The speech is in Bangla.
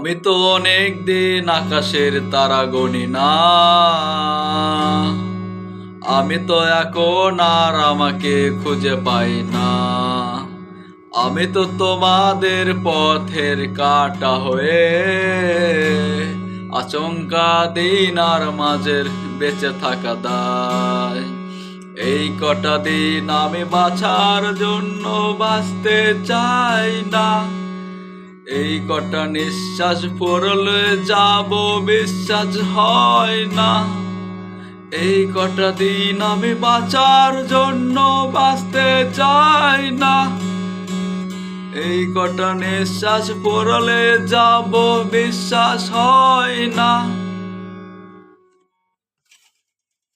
আমি তো অনেক দিন আকাশের তারা গণি না। আমি তো এখন আর আমাকে খুঁজে পাই না। আমি তো তোমাদের পথের কাঁটা হয়ে আচমকা দিন আর মাঝের বেঁচে থাকা দায়। এই কটা দিন আমি বাঁচার জন্য বাঁচতে চাই না। এই কটা নিঃশ্বাস পড়লে যাব বিশ্বাস হয় না। এই কটা দিন আমি বাঁচার জন্য বাঁচতে চাই না। এই কটা নিঃশ্বাস পড়লে যাব বিশ্বাস হয় না।